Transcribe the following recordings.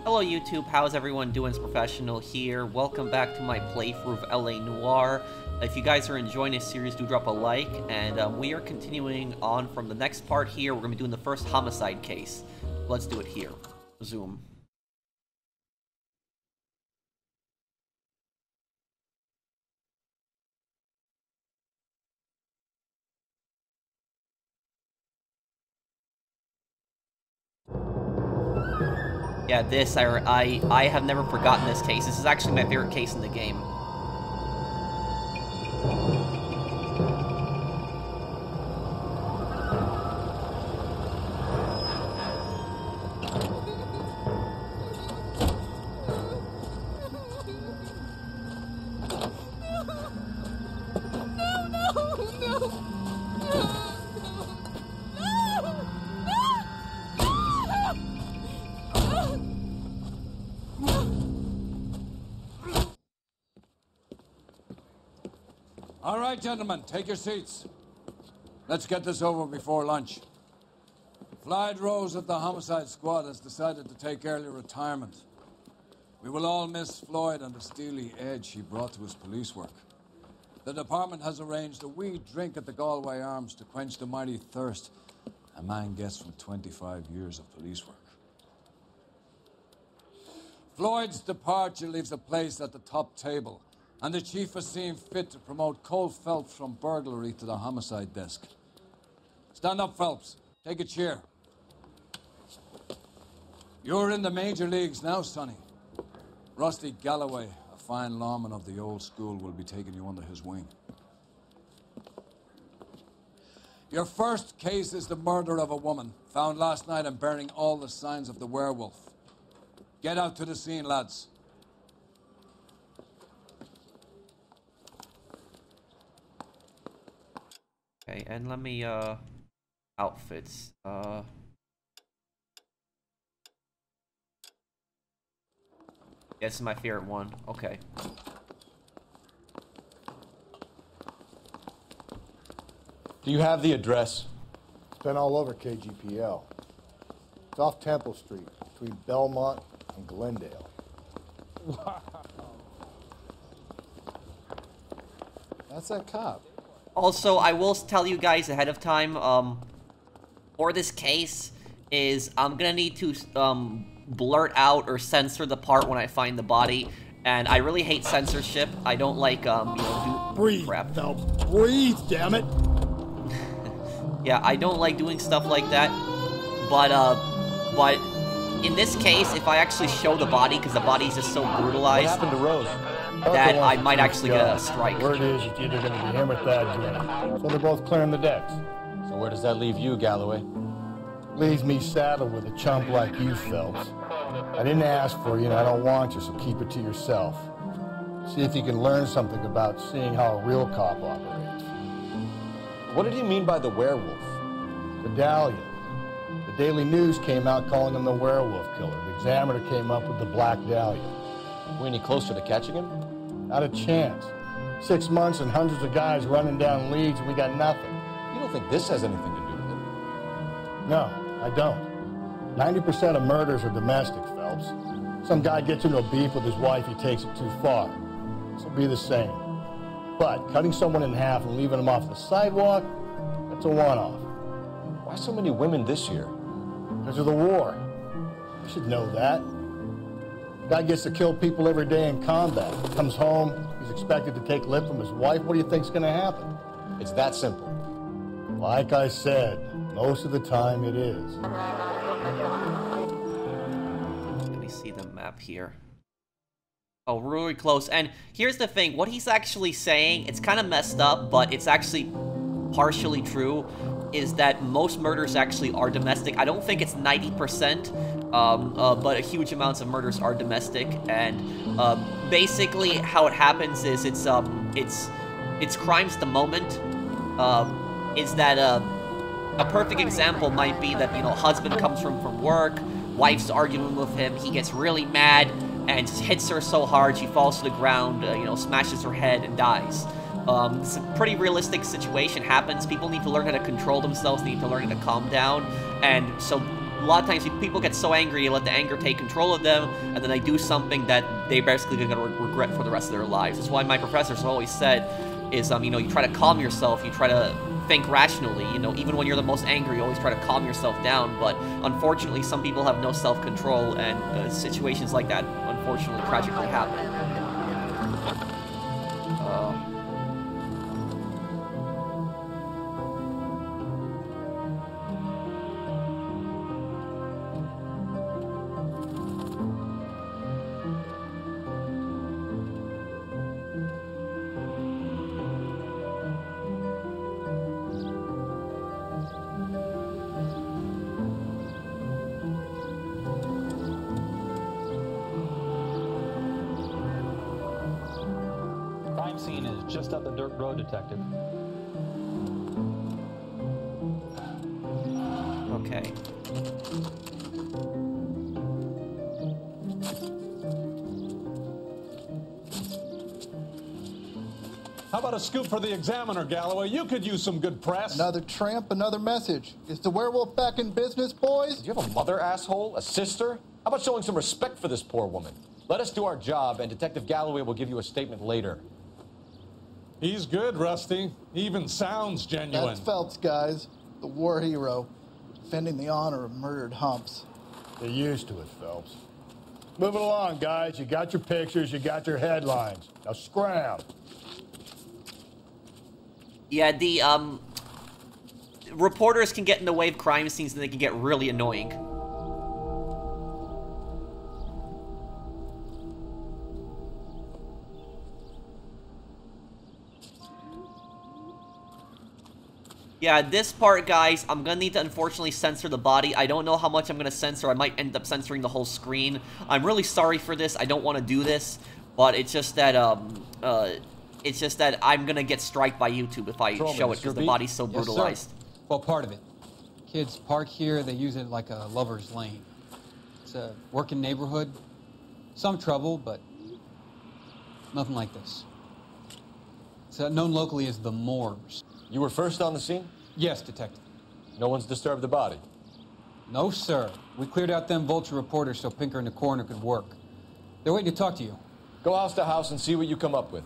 Hello YouTube, how's everyone doing? It's Professional here. Welcome back to my playthrough of LA Noire. If you guys are enjoying this series, do drop a like, and we are continuing on from the next part here. We're going to be doing the first homicide case. Let's do it here. Zoom. Yeah, this, I have never forgotten this case. This is actually my favorite case in the game. All right, gentlemen, take your seats. Let's get this over before lunch. Floyd Rose of the Homicide Squad has decided to take early retirement. We will all miss Floyd and the steely edge he brought to his police work. The department has arranged a wee drink at the Galway Arms to quench the mighty thirst a man gets from 25 years of police work. Floyd's departure leaves a place at the top table, and the chief has seen fit to promote Cole Phelps from burglary to the homicide desk. Stand up, Phelps. Take a chair. You're in the major leagues now, Sonny. Rusty Galloway, a fine lawman of the old school, will be taking you under his wing. Your first case is the murder of a woman, found last night and bearing all the signs of the werewolf. Get out to the scene, lads. Okay, and let me, outfits, this is my favorite one. Okay. Do you have the address? It's been all over KGPL. It's off Temple Street, between Belmont and Glendale. Wow. That's that cop. Also, I will tell you guys ahead of time, for this case, I'm gonna need to, blurt out or censor the part when I find the body, and I really hate censorship. I don't like, you know, Breathe, crap. now breathe, damn it! Yeah, I don't like doing stuff like that, but in this case, if I actually show the body, because the body is just so brutalized, What happened to Rose? that I might actually get a strike. Word is it's either going to be him or Thad Green. So they're both clearing the decks. So where does that leave you, Galloway? Leaves me saddled with a chump like you, Phelps. I didn't ask for you and I don't want you, so keep it to yourself. See if you can learn something about seeing how a real cop operates. What did he mean by the werewolf? Medallion. The Daily News came out calling him the werewolf killer. The Examiner came up with the Black Dahlia. We any closer to catching him? Not a chance. 6 months and hundreds of guys running down leads and we got nothing. You don't think this has anything to do with it? No, I don't. 90% of murders are domestic, Phelps. Some guy gets into a beef with his wife, he takes it too far. This will be the same. But cutting someone in half and leaving them off the sidewalk, that's a one-off. Why so many women this year? Because of the war. You should know that. Guy gets to kill people every day in combat. Comes home, he's expected to take lip from his wife. What do you think's gonna happen? It's that simple. Like I said, most of the time it is. Let me see the map here. Oh, really close. And here's the thing, what he's actually saying, it's kind of messed up, but it's actually partially true, is that most murders actually are domestic. I don't think it's 90%, but a huge amounts of murders are domestic, and basically how it happens is it's crimes the moment. Is that a perfect example might be that, you know, husband comes from work, wife's arguing with him, he gets really mad and hits her so hard she falls to the ground, you know, smashes her head and dies. It's a pretty realistic situation, happens. People need to learn how to control themselves, need to learn how to calm down, and so lot of times people get so angry, they let the anger take control of them, and then they do something that they basically are going to regret for the rest of their lives. That's why my professors always said is, you know, you try to calm yourself, you try to think rationally, you know, even when you're the most angry, you always try to calm yourself down, but unfortunately, some people have no self-control, and situations like that, unfortunately, tragically happen. Crime scene is just up the dirt road, Detective. Okay. How about a scoop for the Examiner, Galloway? You could use some good press. Another tramp, another message. Is the werewolf back in business, boys? Do you have a mother, asshole? A sister? How about showing some respect for this poor woman? Let us do our job, and Detective Galloway will give you a statement later. He's good, Rusty. He even sounds genuine. That's Phelps, guys. The war hero. Defending the honor of murdered humps. Get used to it, Phelps. Move it along, guys. You got your pictures, you got your headlines. Now scram. Yeah, the, reporters can get in the way of crime scenes and they can get really annoying. Yeah, this part, guys, I'm gonna need to unfortunately censor the body. I don't know how much I'm gonna censor. I might end up censoring the whole screen. I'm really sorry for this. I don't want to do this, but it's just that, I'm gonna get striked by YouTube if I show it because the body's so brutalized. Yes, well, part of it. Kids park here, they use it like a lover's lane. It's a working neighborhood. Some trouble, but nothing like this. It's known locally as the Moors. You were first on the scene? Yes, Detective. No one's disturbed the body? No, sir. We cleared out them vulture reporters so Pinker and the coroner could work. They're waiting to talk to you. Go house to house and see what you come up with.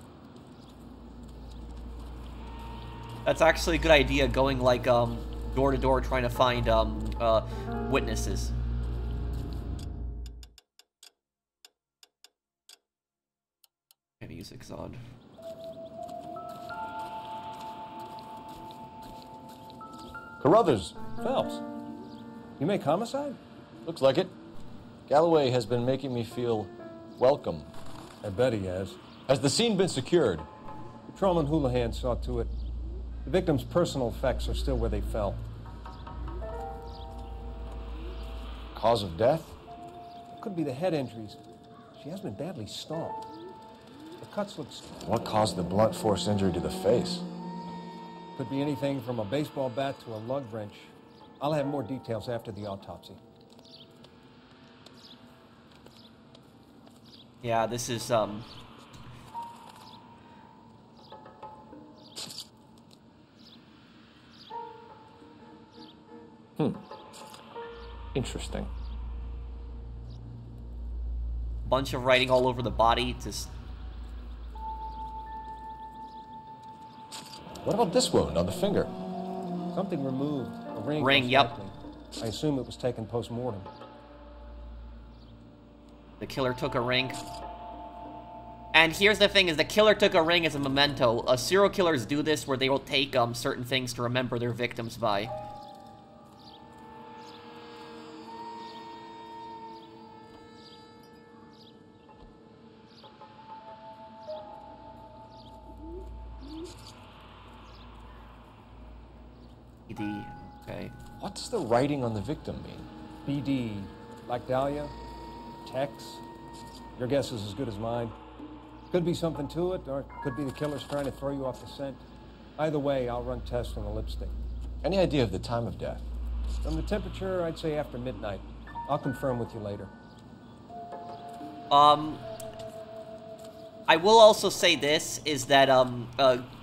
That's actually a good idea, going like door to door trying to find witnesses. And music's on. Carruthers. Phelps, you make homicide? Looks like it. Galloway has been making me feel welcome. I bet he has. Has the scene been secured? Patrolman Houlihan saw to it. The victim's personal effects are still where they fell. Cause of death? Could be the head injuries. She has been badly stomped. The cuts look... What caused the blunt force injury to the face? Could be anything from a baseball bat to a lug wrench. I'll have more details after the autopsy. Yeah, this is, Interesting. bunch of writing all over the body. What about this wound on the finger? Something removed. A ring. Ring, yep. I assume it was taken post-mortem. The killer took a ring. And here's the thing, is the killer took a ring as a memento. Serial killers do this where they will take certain things to remember their victims by. BD, okay. What does the writing on the victim mean? BD, like Dahlia, Tex. Your guess is as good as mine. Could be something to it, or it could be the killer's trying to throw you off the scent. Either way, I'll run tests on the lipstick. Any idea of the time of death? From the temperature, I'd say after midnight. I'll confirm with you later. I will also say this, is that,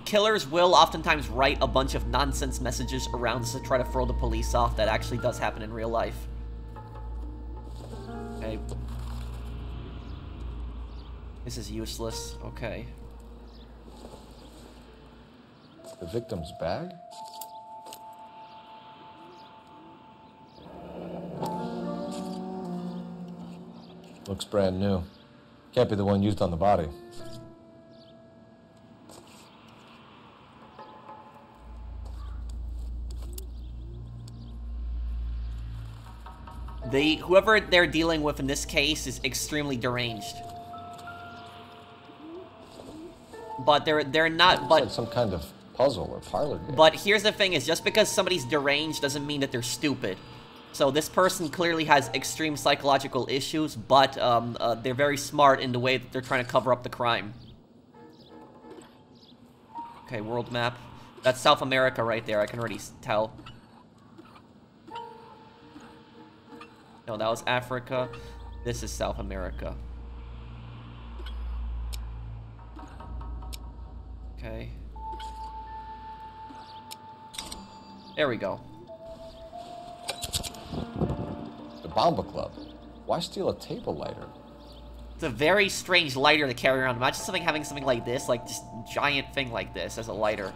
killers will oftentimes write a bunch of nonsense messages around to try to throw the police off. That actually does happen in real life. This is useless. Okay. The victim's bag? Looks brand new. Can't be the one used on the body. Whoever they're dealing with in this case is extremely deranged. But they're not. But it's like some kind of puzzle or parlor game. But here's the thing: is just because somebody's deranged doesn't mean that they're stupid. So this person clearly has extreme psychological issues, but they're very smart in the way that they're trying to cover up the crime. Okay, world map. That's South America right there. I can already tell. No, that was Africa. This is South America. Okay. There we go. The Bomba Club. Why steal a table lighter? It's a very strange lighter to carry around. Imagine having something like this, like this giant thing like this as a lighter.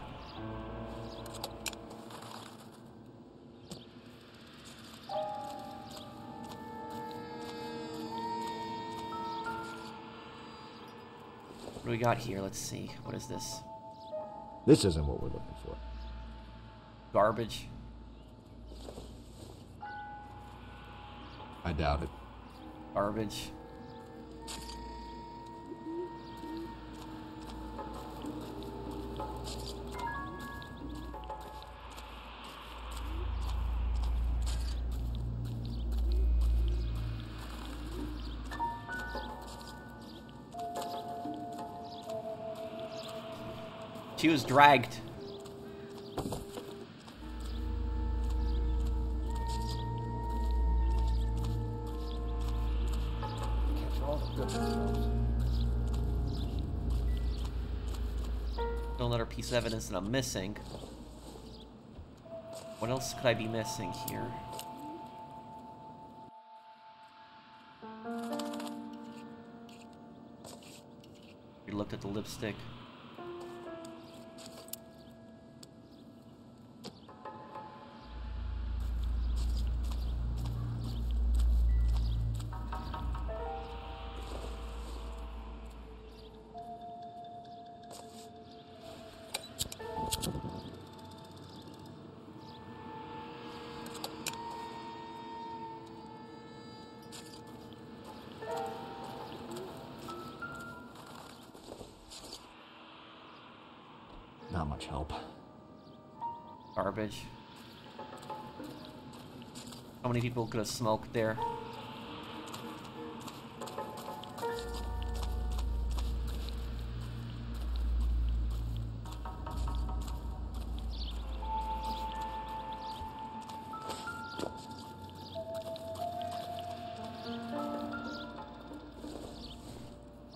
What do we got here? Let's see. What is this? This isn't what we're looking for. Garbage. I doubt it. Garbage. She was dragged. Another piece of evidence that I'm missing. What else could I be missing here? You looked at the lipstick. Not much help. Garbage. How many people could have smoked there?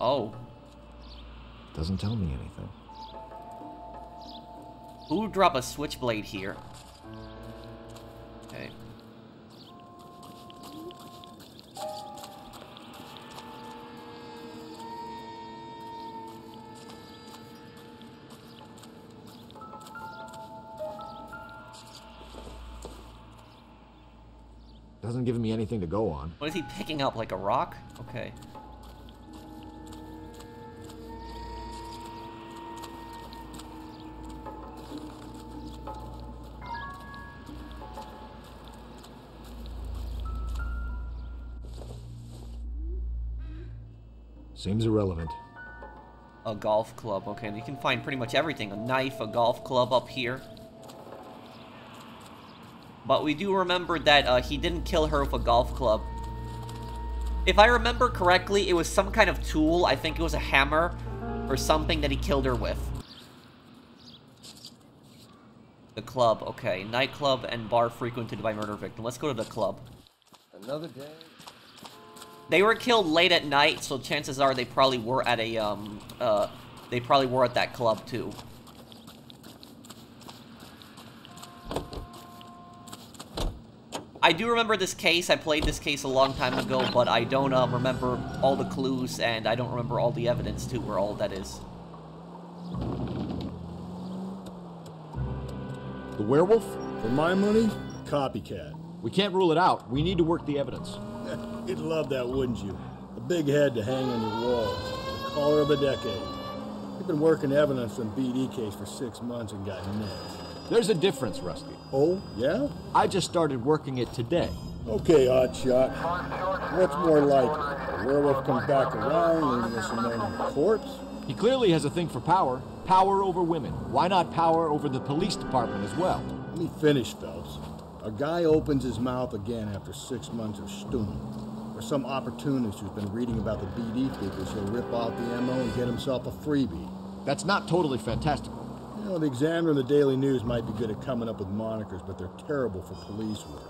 Oh. Doesn't tell me anything. Who would drop a switchblade here? Okay. Doesn't give me anything to go on. What is he picking up, like a rock? Okay. Seems irrelevant. A golf club. Okay, and you can find pretty much everything. A knife, a golf club up here. But we do remember that he didn't kill her with a golf club. If I remember correctly, it was some kind of tool. I think it was a hammer or something that he killed her with. The club. Okay, nightclub and bar frequented by murder victim. Let's go to the club. Another day. They were killed late at night, so chances are they probably were at a, they probably were at that club, too. I do remember this case. I played this case a long time ago, but I don't remember all the clues, and I don't remember all the evidence, too, or all that is. The werewolf? For my money, copycat. We can't rule it out. We need to work the evidence. You'd love that, wouldn't you? A big head to hang on your walls. The caller of the decade. You've been working evidence on BD case for 6 months and got nixed. There's a difference, Rusty. Oh, yeah? I just started working it today. Okay, Oddshot. What's more likely? The werewolf comes back around, leaving us a known corpse? He clearly has a thing for power. Power over women. Why not power over the police department as well? Let me finish, Phelps. A guy opens his mouth again after 6 months of stewing. Or some opportunist who's been reading about the BD figures, he'll rip off the MO and get himself a freebie. That's not totally fantastical. You know, the Examiner and the Daily News might be good at coming up with monikers, but they're terrible for police work.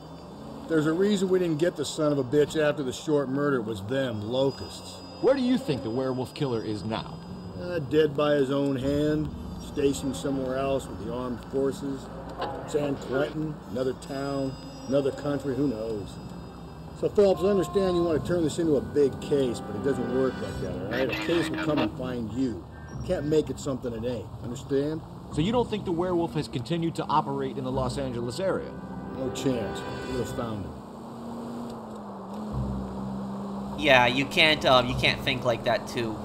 There's a reason we didn't get the son of a bitch after the short murder. It was them, locusts. Where do you think the werewolf killer is now? Dead by his own hand, stationed somewhere else with the armed forces. San Quentin, another town, another country, who knows? So, Phelps, I understand you want to turn this into a big case, but it doesn't work like that, all right? A case will come and find you. You can't make it something it ain't, understand? So you don't think the werewolf has continued to operate in the Los Angeles area? No chance. We would have found him. Yeah, you can't think like that, too.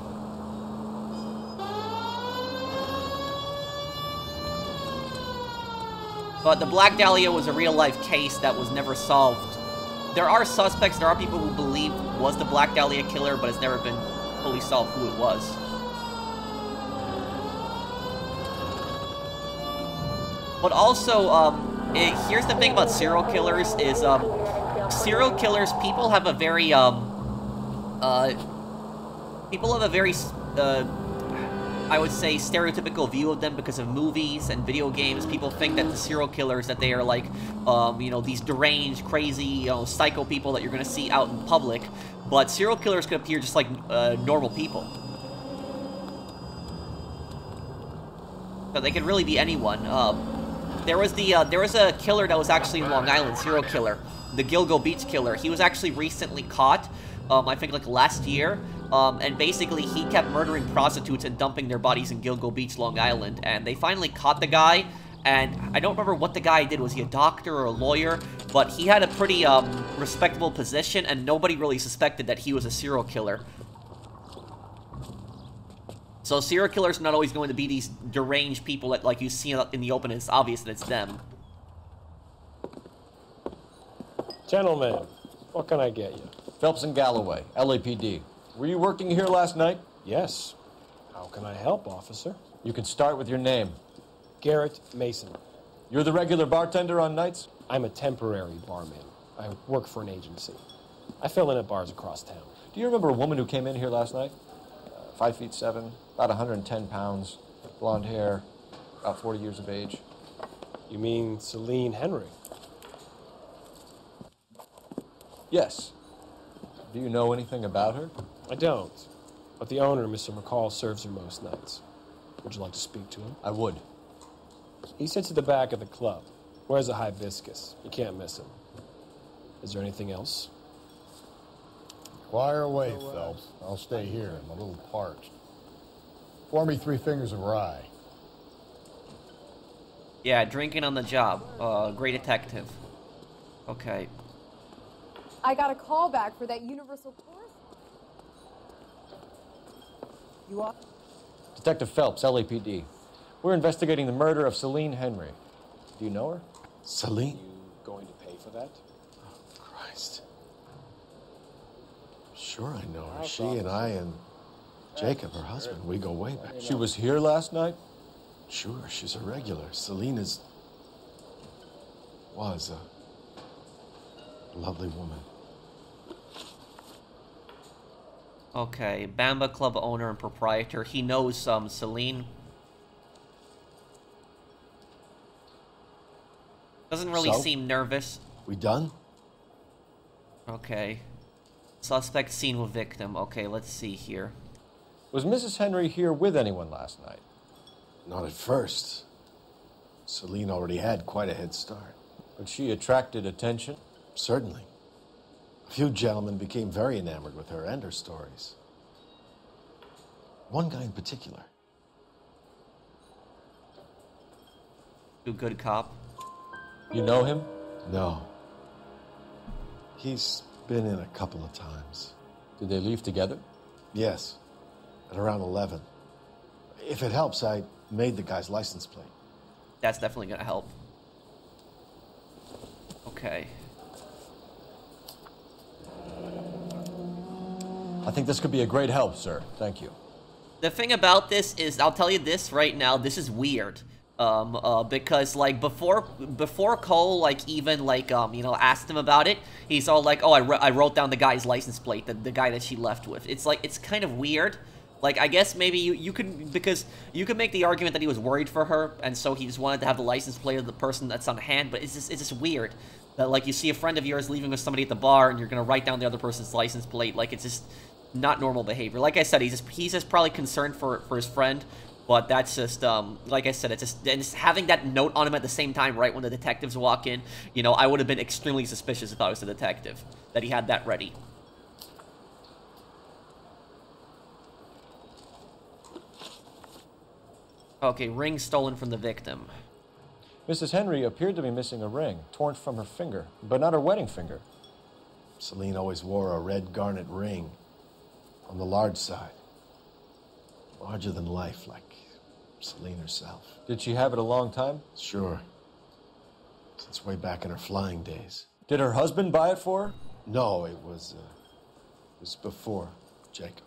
But the Black Dahlia was a real-life case that was never solved. There are suspects, there are people who believe was the Black Dahlia killer, but it's never been fully solved who it was. But also, here's the thing about serial killers is, serial killers, people have a very, I would say, stereotypical view of them because of movies and video games. People think that the serial killers, that they are like, you know, these deranged, crazy, you know, psycho people that you're gonna see out in public. But serial killers could appear just like normal people. So they could really be anyone. There was a killer that was actually in Long Island, serial killer, the Gilgo Beach killer. He was actually recently caught, I think like last year. And basically, he kept murdering prostitutes and dumping their bodies in Gilgo Beach, Long Island. And they finally caught the guy, and I don't remember what the guy did. Was he a doctor or a lawyer? But he had a pretty respectable position, and nobody really suspected that he was a serial killer. So serial killers are not always going to be these deranged people that, like, you see in the open, and it's obvious that it's them. Gentlemen, what can I get you? Phelps and Galloway, LAPD. Were you working here last night? Yes. How can I help, officer? You can start with your name. Garrett Mason. You're the regular bartender on nights? I'm a temporary barman. I work for an agency. I fill in at bars across town. Do you remember a woman who came in here last night? 5'7", about 110 pounds, blonde hair, about 40 years of age. You mean Celine Henry? Yes. Do you know anything about her? I don't, but the owner, Mr. McCall, serves her most nights. Would you like to speak to him? I would. He sits at the back of the club. Wears a hibiscus. You can't miss him. Is there anything else? Fire away, Phelps. I'll stay here. I'm a little parched. Pour me 3 fingers of rye. Yeah, drinking on the job. Great detective. Okay. I got a call back for that universal course. You are? Detective Phelps, LAPD. We're investigating the murder of Celine Henry. Do you know her? Celine? You going to pay for that? Oh, Christ. Sure I know her. She and I and Jacob, her husband, we go way back. She was here last night? Sure, she's a regular. Celine was a lovely woman. Okay, Bamba Club owner and proprietor. He knows Celine. Doesn't really seem nervous. We done? Okay. Suspect seen with victim. Okay, let's see here. Was Mrs. Henry here with anyone last night? Not at first. Celine already had quite a head start. But she attracted attention? Certainly. A few gentlemen became very enamored with her and her stories. One guy in particular. You good cop? You know him? No. He's been in a couple of times. Did they leave together? Yes. At around 11. If it helps, I made the guy's license plate. That's definitely gonna help. Okay. I think this could be a great help, sir. Thank you. The thing about this is, I'll tell you this right now, this is weird. Because, like, before Cole, like, even, like, you know, asked him about it, he's all like, oh, I wrote down the guy's license plate, the guy that she left with. It's, like, it's kind of weird. Like, I guess maybe you could, because you could make the argument that he was worried for her, and so he just wanted to have the license plate of the person that's on hand, but it's just weird. That, like, you see a friend of yours leaving with somebody at the bar, and you're gonna write down the other person's license plate. Like, it's just not normal behavior. Like I said, he's just probably concerned for his friend, but that's just, like I said, it's just having that note on him at the same time, right when the detectives walk in, you know, I would have been extremely suspicious if I was the detective, that he had that ready. Okay, ring stolen from the victim. Mrs. Henry appeared to be missing a ring, torn from her finger, but not her wedding finger. Celine always wore a red garnet ring on the large side. Larger than life, like Celine herself. Did she have it a long time? Sure. Since way back in her flying days. Did her husband buy it for her? No, it was before Jacob.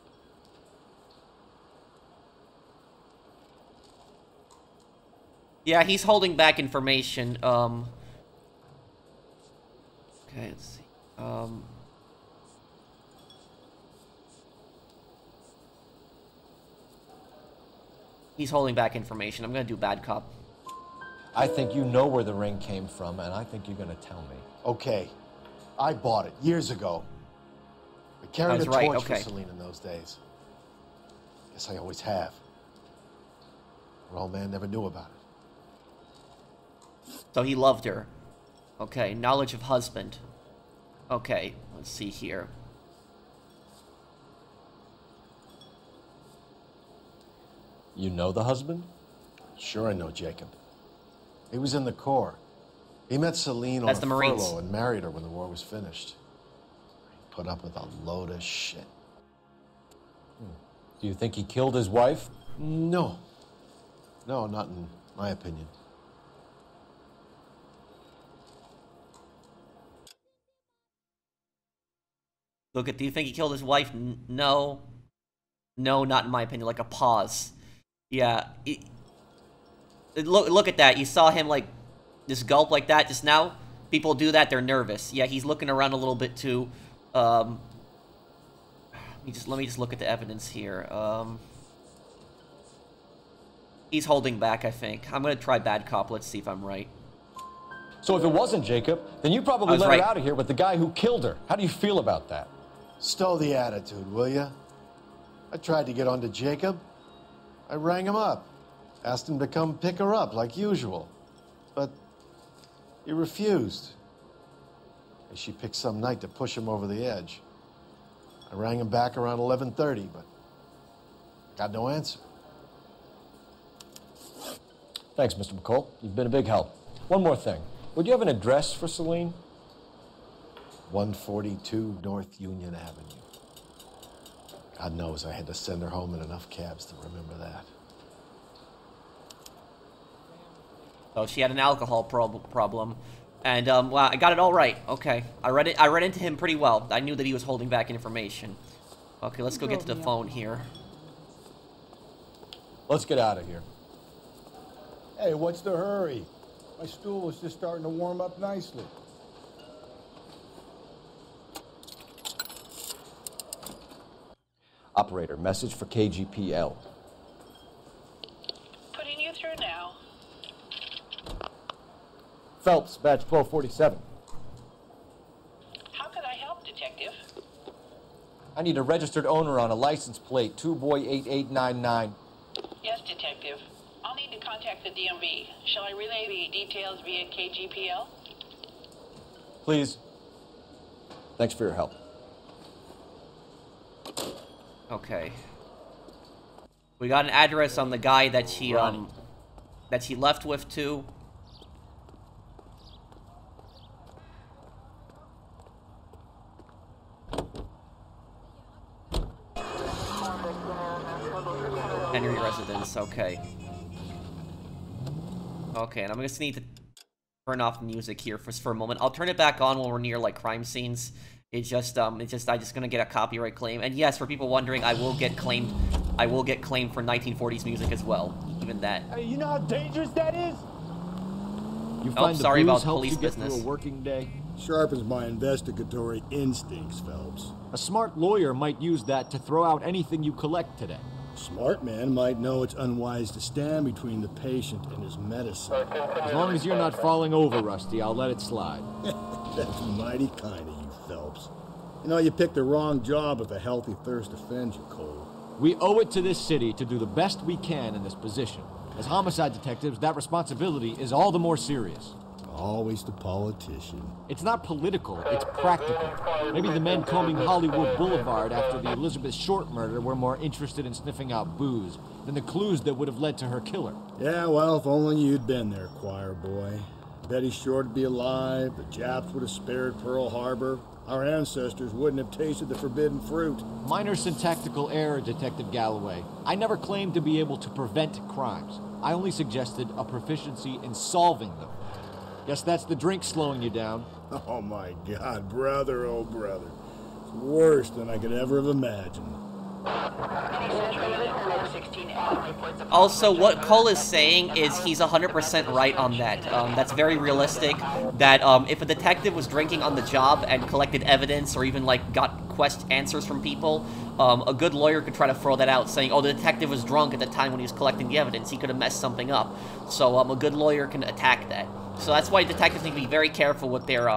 Yeah, he's holding back information. Okay, let's see. He's holding back information. I'm gonna do bad cop. I think you know where the ring came from, and I think you're gonna tell me. Okay. I bought it years ago. I carried a torch for Celine in those days. Guess I always have. Her old man never knew about it. So he loved her. Okay, knowledge of husband. Okay, let's see here. You know the husband? Sure I know Jacob. He was in the Corps. He met Celine on a furlough and married her when the war was finished. He put up with a load of shit. Do you think he killed his wife? No. No, not in my opinion. Look at, do you think he killed his wife? No. No, not in my opinion. Like a pause. Yeah. Look at that. You saw him, like, just gulp like that just now. People do that, they're nervous. Yeah, he's looking around a little bit too. Let me just look at the evidence here. He's holding back, I think. I'm gonna try bad cop. Let's see if I'm right. So if it wasn't Jacob, then you probably let her out of here with the guy who killed her. How do you feel about that? Stow the attitude, will ya? I tried to get onto Jacob. I rang him up. Asked him to come pick her up, like usual. But he refused. She picked some night to push him over the edge. I rang him back around 11:30, but got no answer. Thanks, Mr. McCole. You've been a big help. One more thing. Would you have an address for Celine? 142 North Union Avenue. God knows I had to send her home in enough cabs to remember that. Oh, she had an alcohol problem. And, well, I got it all right. Okay. I read into him pretty well. I knew that he was holding back information. Okay, let's go get to the phone here. Let's get out of here. Hey, what's the hurry? My stool was just starting to warm up nicely. Operator, message for KGPL. Putting you through now. Phelps, badge 1247. How can I help, Detective? I need a registered owner on a license plate, 2boy8899. Yes, Detective. I'll need to contact the DMV. Shall I relay the details via KGPL? Please. Thanks for your help. Okay. We got an address on the guy that she left with too. Henry residence, okay. Okay, and I'm just need to turn off the music here for a moment. I'll turn it back on when we're near like crime scenes. I'm just gonna get a copyright claim. And yes, for people wondering, I will get claimed for 1940s music as well. Even that. Hey, you know how dangerous that is? You find sorry the booze about helps police you get business. through a working day? Sharpens my investigatory instincts, Phelps. A smart lawyer might use that to throw out anything you collect today. A smart man might know it's unwise to stand between the patient and his medicine. As long as you're not falling over, Rusty, I'll let it slide. That's mighty kind of you, Phelps. You know, you picked the wrong job if a healthy thirst offends you, Cole. We owe it to this city to do the best we can in this position. As homicide detectives, that responsibility is all the more serious. Always the politician. It's not political, it's practical. Maybe the men combing Hollywood Boulevard after the Elizabeth Short murder were more interested in sniffing out booze than the clues that would have led to her killer. Yeah, well, if only you'd been there, choir boy. Betty Short would be alive, the Japs would have spared Pearl Harbor, our ancestors wouldn't have tasted the forbidden fruit. Minor syntactical error, Detective Galloway. I never claimed to be able to prevent crimes. I only suggested a proficiency in solving them. Guess that's the drink slowing you down. Oh my God, brother, oh brother. It's worse than I could ever have imagined. Also, what Cole is saying is he's 100% right on that. That's very realistic, that if a detective was drinking on the job and collected evidence or even, like, got answers from people, a good lawyer could try to throw that out, saying, oh, the detective was drunk at the time when he was collecting the evidence. He could have messed something up. So, a good lawyer can attack that. So that's why detectives need to be very careful with their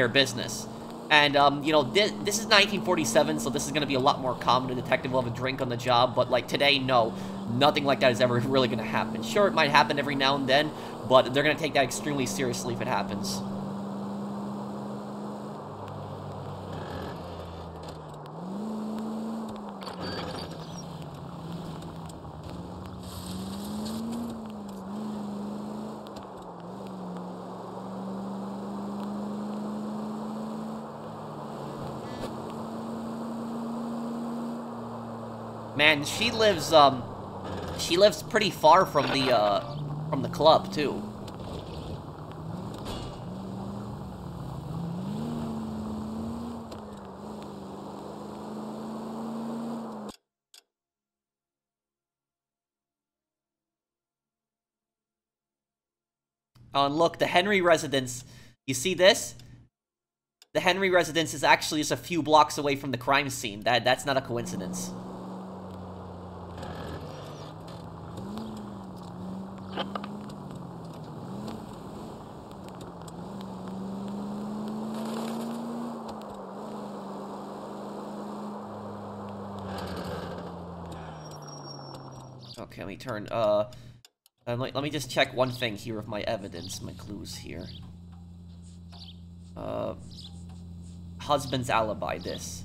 business. And, you know, this is 1947, so this is going to be a lot more common. A detective will have a drink on the job, but, like, today, no. Nothing like that is ever really going to happen. Sure, it might happen every now and then, but they're going to take that extremely seriously if it happens. Man, she lives pretty far from the club, too. Oh, and look, the Henry residence, you see this? The Henry residence is actually just a few blocks away from the crime scene. That's not a coincidence. Okay, let me turn, let me just check one thing here with my evidence, my clues here. Husband's alibi, this.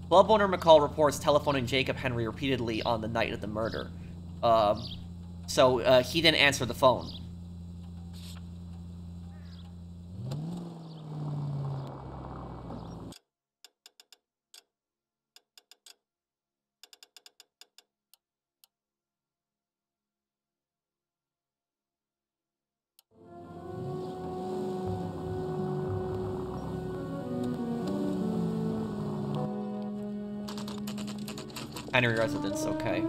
Club owner McCall reports telephoning Jacob Henry repeatedly on the night of the murder. So he didn't answer the phone. Henry residence, okay.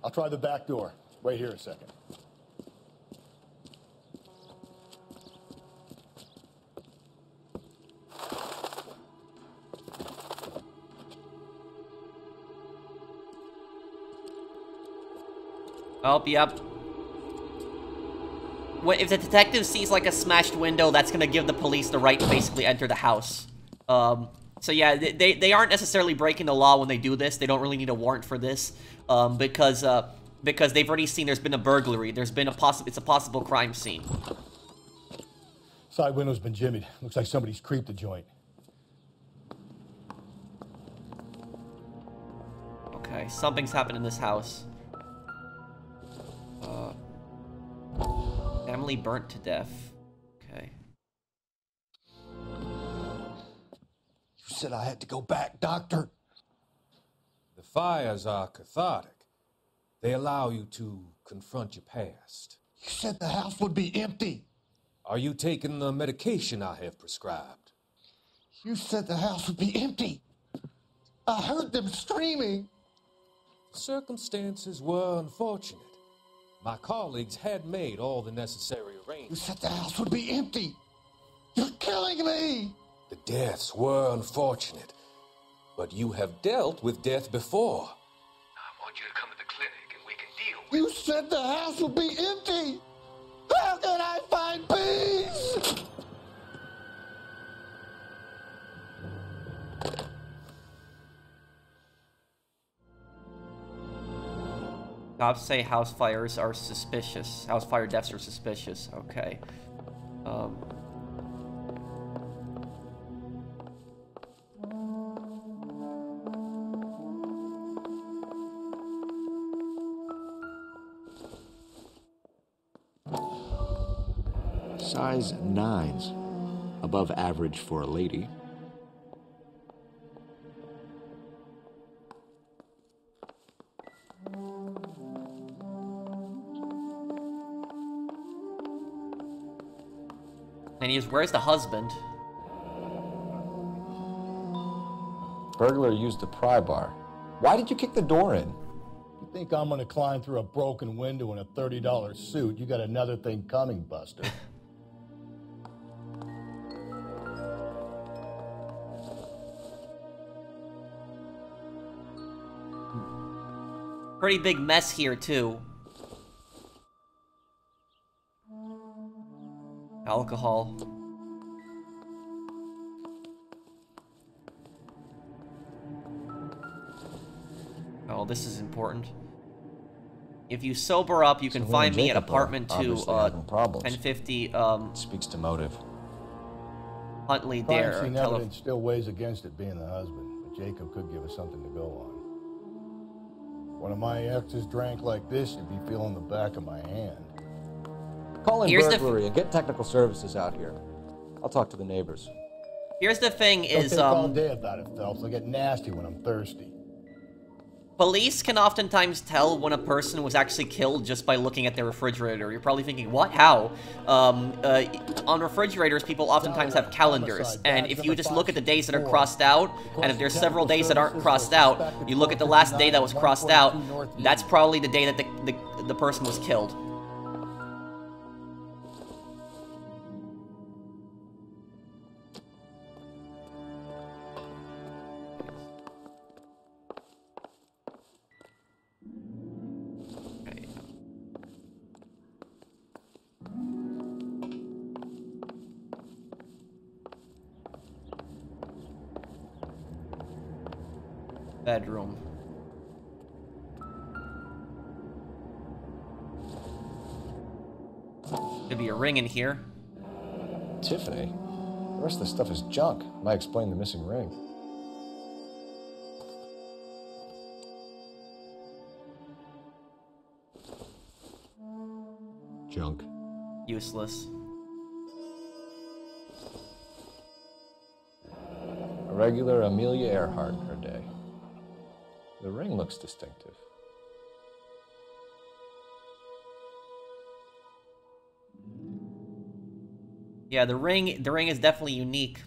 I'll try the back door. Wait here a second. Oh, yep. if the detective sees like a smashed window, that's gonna give the police the right to basically enter the house. So yeah, they aren't necessarily breaking the law when they do this. They don't really need a warrant for this, because they've already seen there's been a burglary. There's been it's a possible crime scene. Side window's been jimmied. Looks like somebody's creeped the joint. Okay, something's happened in this house. Family burnt to death. Okay. You said I had to go back, Doctor. The fires are cathartic. They allow you to confront your past. You said the house would be empty. Are you taking the medication I have prescribed? You said the house would be empty. I heard them screaming. Circumstances were unfortunate. My colleagues had made all the necessary arrangements. You said the house would be empty. You're killing me. The deaths were unfortunate, but you have dealt with death before. I want you to come to the clinic and we can deal with it. You said the house would be empty. How can I find peace? Cops say house fires are suspicious. House fire deaths are suspicious. Okay. Size 9s. Above average for a lady. And where's the husband? Burglar used the pry bar. Why did you kick the door in? You think I'm gonna climb through a broken window in a $30 suit? You got another thing coming, Buster. Pretty big mess here, too. Alcohol. Oh, this is important. If you sober up, you can find me at apartment 2, 1050, Speaks to motive. Huntley Crime Dare. scene evidence still weighs against it being the husband, but Jacob could give us something to go on. One of my exes drank like this, you'd be feeling the back of my hand. Call in burglary and get technical services out here. I'll talk to the neighbors. Here's the thing is, Don't think all day about it, Phelps. I get nasty when I'm thirsty. Police can oftentimes tell when a person was actually killed just by looking at their refrigerator. You're probably thinking, what? How? On refrigerators, people oftentimes have calendars, and if you just look at the days that are crossed out, and if there's several days that aren't crossed out, you look at the last day that was crossed out, that's probably the day that the person was killed. Bedroom. Could be a ring in here. Tiffany? The rest of the stuff is junk. Might explain the missing ring. Junk. Useless. A regular Amelia Earhart in her day. The ring looks distinctive. Yeah, the ring is definitely unique.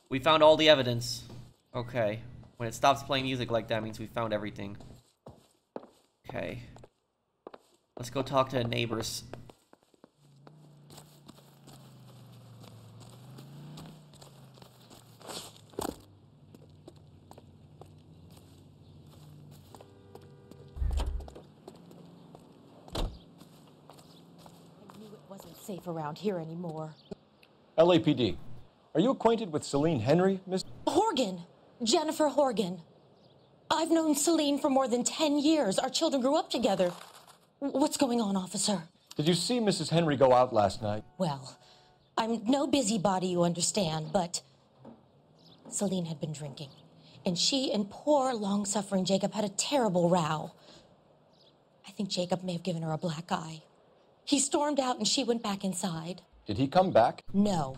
We found all the evidence. Okay. When it stops playing music like that, means we found everything. Okay. Let's go talk to neighbors. safe around here anymore. LAPD. Are you acquainted with Celine Henry, Miss? Horgan. Jennifer Horgan. I've known Celine for more than 10 years. Our children grew up together. What's going on, officer? Did you see Mrs. Henry go out last night? Well, I'm no busybody, you understand, but Celine had been drinking. And she and poor, long-suffering Jacob had a terrible row. I think Jacob may have given her a black eye. He stormed out and she went back inside. Did he come back? No.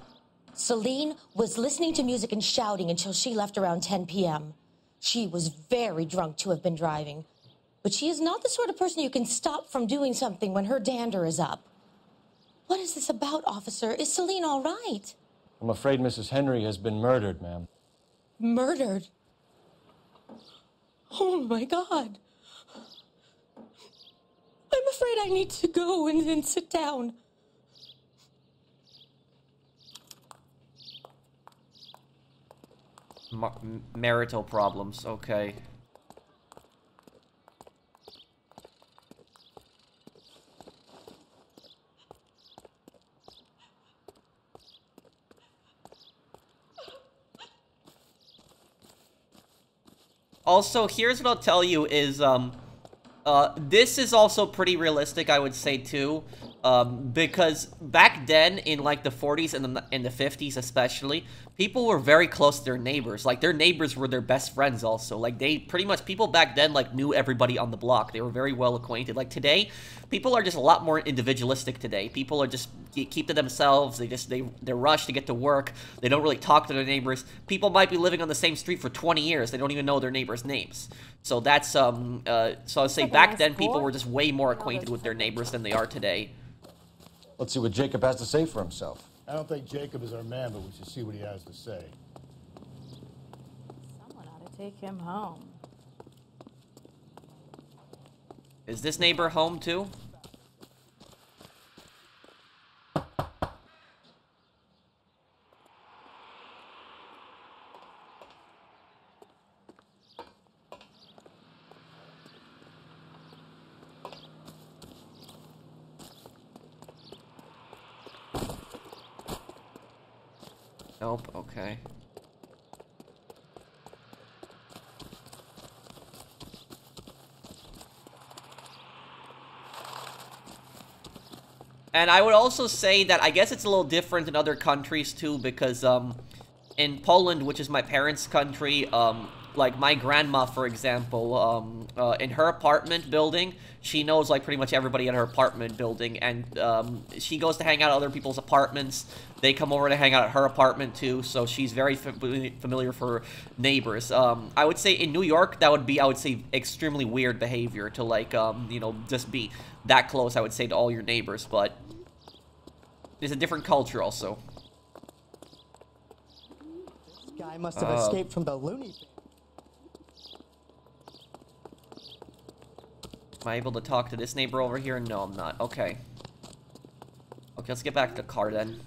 Celine was listening to music and shouting until she left around 10 p.m. She was very drunk to have been driving. But she is not the sort of person you can stop from doing something when her dander is up. What is this about, officer? Is Celine all right? I'm afraid Mrs. Henry has been murdered, ma'am. Murdered? Oh, my God. I'm afraid I need to go and sit down. Marital problems, okay. Also, here's what I'll tell you is, this is also pretty realistic, I would say, too. Because back then, in, like, the 40s and in the 50s especially, people were very close to their neighbors. Like, their neighbors were their best friends also. Like, they pretty much, people back then, like, knew everybody on the block. They were very well acquainted. Like, today, people are just a lot more individualistic today. People are just, keep to themselves. They're rushed to get to work. They don't really talk to their neighbors. People might be living on the same street for 20 years. They don't even know their neighbors' names. So that's, so I'd say back then, people were just way more acquainted with their neighbors than they are today. Let's see what Jacob has to say for himself. I don't think Jacob is our man, but we should see what he has to say. Someone ought to take him home. Is this neighbor home, too? Nope, okay. And I would also say that I guess it's a little different in other countries too, because in Poland, which is my parents' country, like my grandma, for example, in her apartment building, she knows like pretty much everybody in her apartment building, and she goes to hang out at other people's apartments. They come over to hang out at her apartment too, so she's very familiar for neighbors. I would say in New York, that would be, I would say, extremely weird behavior to like, you know, just be that close, I would say, to all your neighbors, but it's a different culture also. This guy must have escaped from the loony bin. Am I able to talk to this neighbor over here? No, I'm not. Okay. Okay, let's get back to the car then.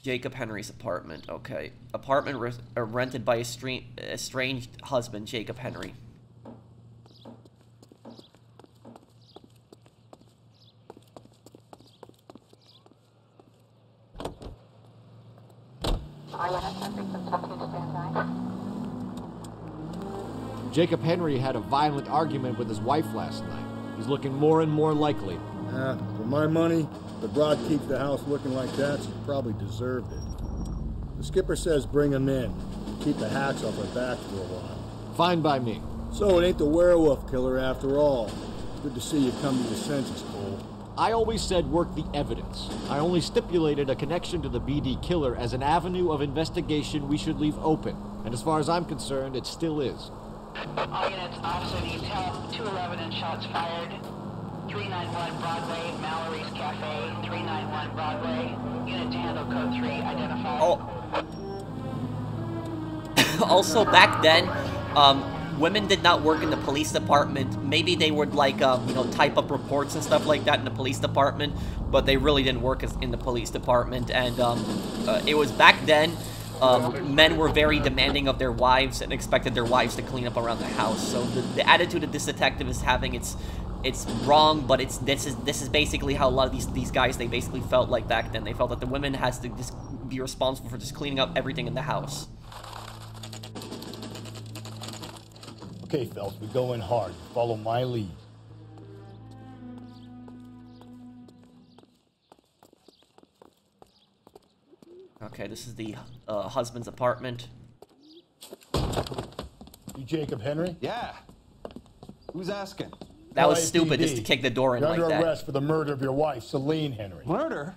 Jacob Henry's apartment. Okay. Apartment rented by estranged husband, Jacob Henry. Jacob Henry had a violent argument with his wife last night. He's looking more and more likely. For my money, the broad keeps the house looking like that, she probably deserved it. The skipper says bring him in. Keep the hacks off her back for a while. Fine by me. So it ain't the werewolf killer after all. Good to see you come to your senses, Cole. I always said work the evidence. I only stipulated a connection to the BD killer as an avenue of investigation we should leave open. And as far as I'm concerned, it still is. All units, officer needs help. 211 and shots fired. 391 Broadway, Mallory's Cafe. 391 Broadway. Unit to handle code 3 identified. Also, back then, women did not work in the police department. Maybe they would, like, you know, type up reports and stuff like that in the police department, but they really didn't work in the police department. And it was back then, men were very demanding of their wives and expected their wives to clean up around the house. So the attitude that this detective is having, it's wrong, but this is basically how a lot of these guys, they basically felt like back then. They felt that the women has to just be responsible for just cleaning up everything in the house. Okay, Phelps, we go in hard. Follow my lead. Okay, this is the husband's apartment. You Jacob Henry? Yeah. Who's asking? That was stupid, just to kick the door in You're like under that. arrest for the murder of your wife, Celine Henry. Murder?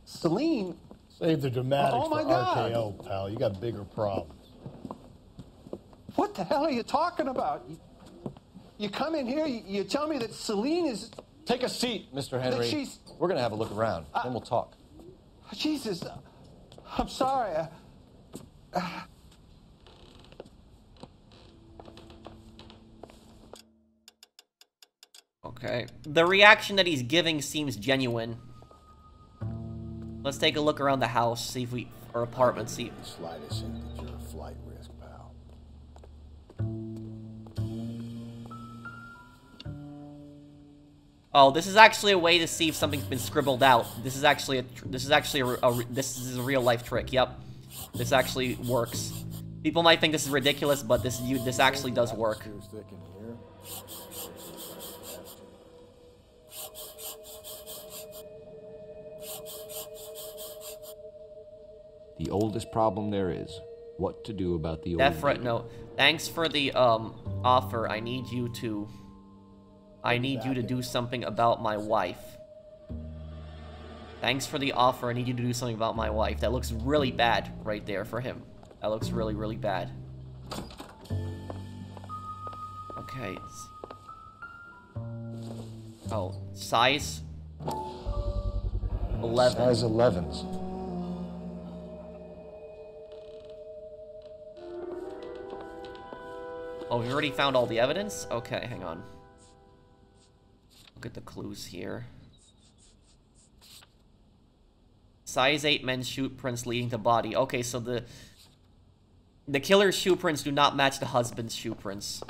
Celine? Save the dramatics Oh, my for God. RKO, pal. You got bigger problems. What the hell are you talking about? You come in here, you tell me that Celine is... Take a seat, Mr. Henry. she's- We're going to have a look around, then we'll talk. Jesus, I'm sorry. Okay. The reaction that he's giving seems genuine. Let's take a look around the house, see if or apartment, see. Slide us in that you're a flight risk, pal. Oh, this is actually a way to see if something's been scribbled out. This is actually a real life trick. Yep, this actually works. People might think this is ridiculous, but this actually does work. The oldest problem there is what to do about the old Death threat lady. note. Thanks for the offer. I need you to do something about my wife. Thanks for the offer. I need you to do something about my wife. That looks really bad right there for him. That looks really, really bad. Okay. Oh, size 11. Size 11s. Oh, we've already found all the evidence? Okay, hang on. Look at the clues here. Size 8 men's shoe prints leading to body. Okay, so the killer's shoe prints do not match the husband's shoe prints.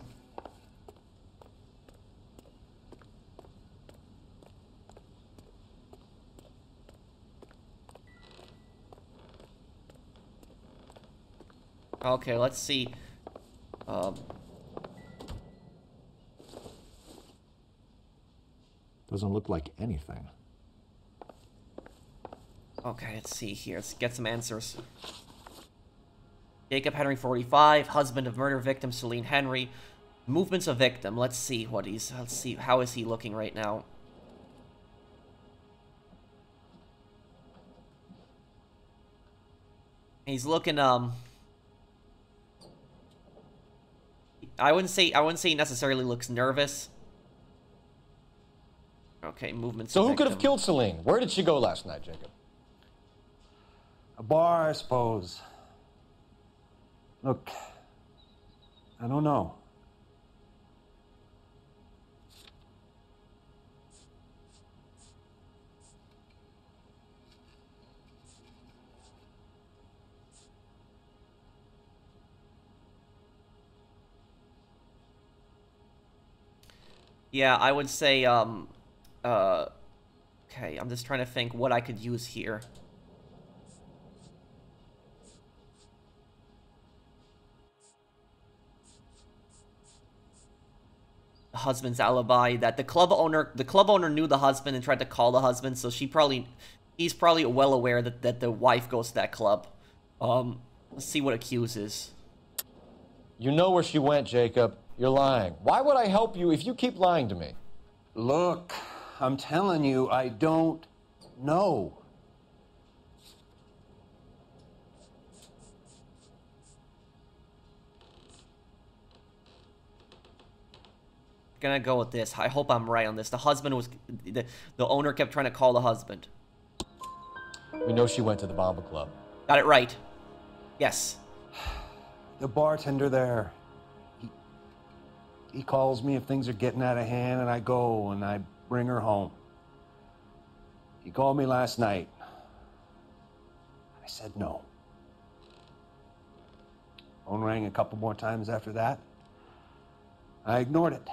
Okay, let's see. Doesn't look like anything. Okay, let's see here. Let's get some answers. Jacob Henry, 45, husband of murder victim Celine Henry. Movements of victim. Let's see what let's see, how is he looking right now? He's looking, I wouldn't say he necessarily looks nervous. Okay, movements. So who could have killed Celine? Where did she go last night, Jacob? A bar, I suppose. Look, I don't know. Yeah, I would say, okay, I'm just trying to think what I could use here. The husband's alibi, that the club owner knew the husband and tried to call the husband, so he's probably well aware that the wife goes to that club. Let's see what accuses. You know where she went, Jacob. You're lying. Why would I help you if you keep lying to me? Look, I'm telling you, I don't know. Gonna go with this. I hope I'm right on this. The husband was... The owner kept trying to call the husband. We know she went to the Bomba Club. Got it right. Yes. The bartender there, he calls me if things are getting out of hand, and I go and I bring her home. He called me last night. I said no. Phone rang a couple more times after that. I ignored it.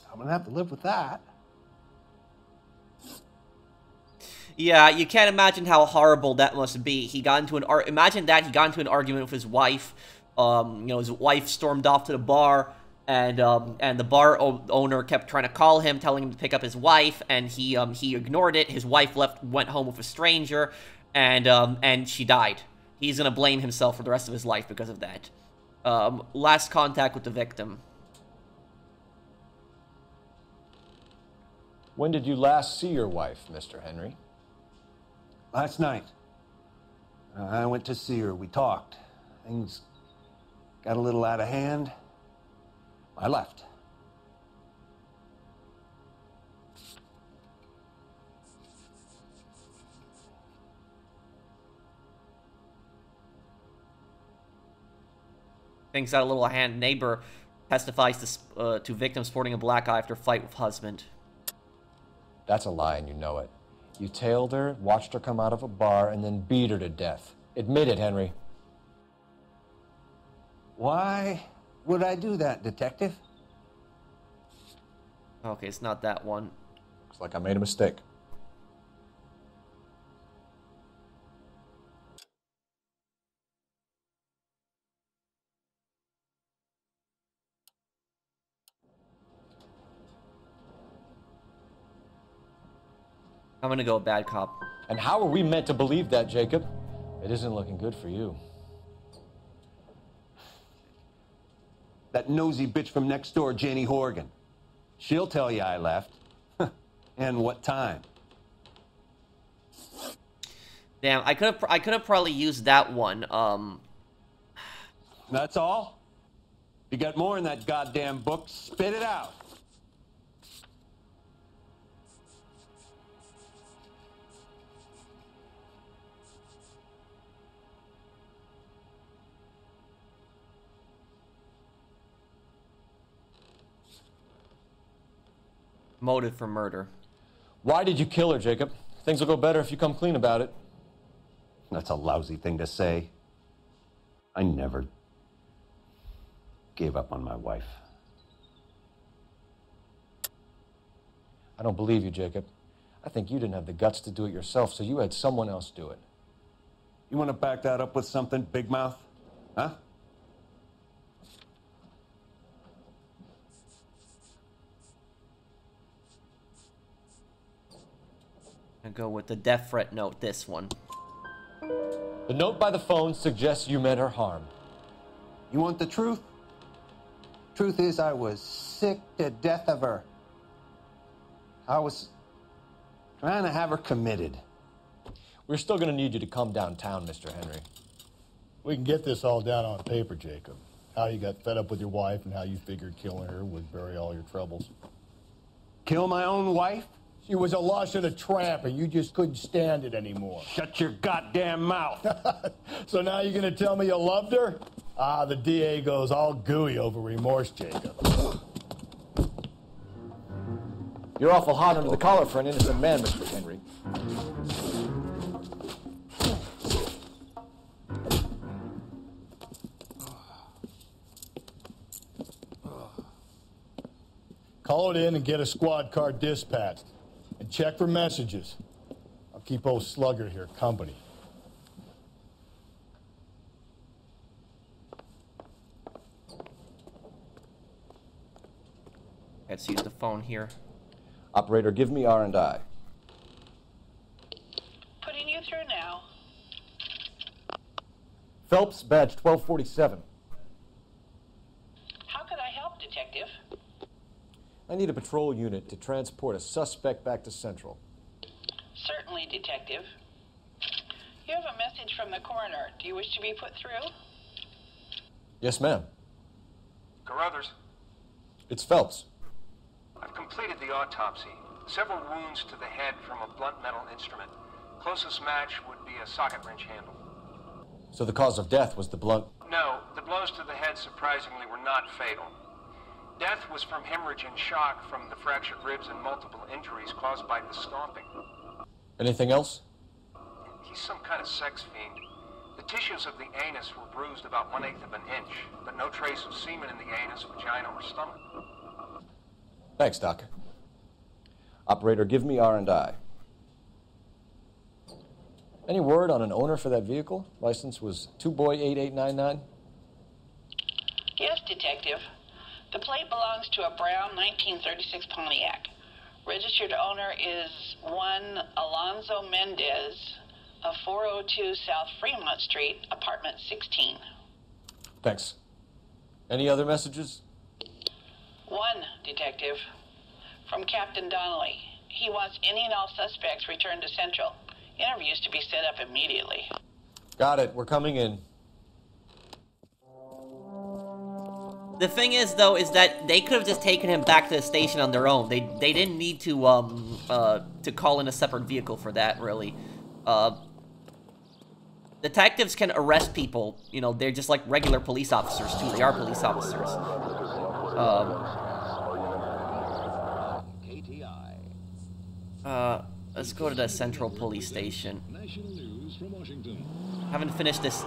I'm gonna have to live with that. Yeah, you can't imagine how horrible that must be. He got into imagine that he got into an argument with his wife. His wife stormed off to the bar, and the bar owner kept trying to call him, telling him to pick up his wife, and he ignored it. His wife went home with a stranger, and she died. He's gonna blame himself for the rest of his life because of that. Last contact with the victim. When did you last see your wife, Mr. Henry? Last night. I went to see her. We talked. Things got a little out of hand. I left. Things got a little hand. Neighbor testifies to victim sporting a black eye after fight with husband. That's a lie, and you know it. You tailed her, watched her come out of a bar, and then beat her to death. Admit it, Henry. Why would I do that, Detective? Okay, it's not that one. Looks like I made a mistake. I'm gonna go bad cop. And how are we meant to believe that, Jacob? It isn't looking good for you. That nosy bitch from next door, Jenny Horgan. She'll tell you I left. And what time. Damn, I could have probably used that one. That's all? You got more in that goddamn book, spit it out. Motive for murder. Why did you kill her, Jacob? Things will go better if you come clean about it. That's a lousy thing to say. I never gave up on my wife. I don't believe you, Jacob. I think you didn't have the guts to do it yourself, so you had someone else do it. You want to back that up with something, Big Mouth? Huh? I'll go with the death threat note, this one. The note by the phone suggests you meant her harm. You want the truth? Truth is, I was sick to death of her. I was trying to have her committed. We're still going to need you to come downtown, Mr. Henry. We can get this all down on paper, Jacob. How you got fed up with your wife and how you figured killing her would bury all your troubles. Kill my own wife? She was a lush and a tramp, and you just couldn't stand it anymore. Shut your goddamn mouth. So now you're going to tell me you loved her? Ah, the DA goes all gooey over remorse, Jacob. You're awful hot under the collar for an innocent man, Mr. Henry. Call it in and get a squad car dispatched. And check for messages. I'll keep old Slugger here company. Let's use the phone here. Operator, give me R&I. Putting you through now. Phelps, badge 1247. How could I help, Detective? I need a patrol unit to transport a suspect back to Central. Certainly, Detective. You have a message from the coroner. Do you wish to be put through? Yes, ma'am. Carruthers, It's Phelps. I've completed the autopsy. Several wounds to the head from a blunt metal instrument. Closest match would be a socket wrench handle. So the cause of death was the blunt... No, the blows to the head surprisingly were not fatal. Death was from hemorrhage and shock from the fractured ribs and multiple injuries caused by the stomping. Anything else? He's some kind of sex fiend. The tissues of the anus were bruised about 1/8 of an inch, but no trace of semen in the anus, vagina, or stomach. Thanks, Doc. Operator, give me R&I. Any word on an owner for that vehicle? License was 2boy8899. Yes, Detective. The plate belongs to a brown 1936 Pontiac. Registered owner is one Alonzo Mendez of 402 South Fremont Street, apartment 16. Thanks. Any other messages? One, Detective. From Captain Donnelly. He wants any and all suspects returned to Central. Interviews to be set up immediately. Got it. We're coming in. The thing is, though, is that they could have just taken him back to the station on their own. They didn't need to call in a separate vehicle for that, really. Detectives can arrest people. You know, they're just like regular police officers, too. They are police officers. Let's go to the Central Police Station. Haven't finished this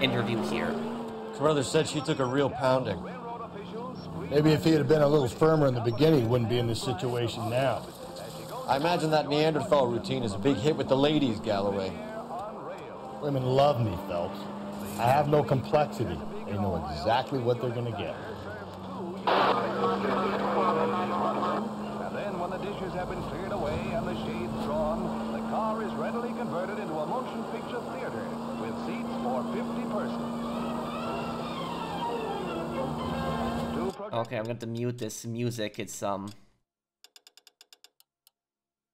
interview here. Carruthers said she took a real pounding. Maybe if he had been a little firmer in the beginning, he wouldn't be in this situation now. I imagine that Neanderthal routine is a big hit with the ladies, Galloway. Women love me, Phelps. I have no complexity. They know exactly what they're going to get. And then when the dishes have been cleared away and the shades drawn, the car is readily converted into a motion picture theater with seats for 50 persons. Okay, I'm going to mute this music. It's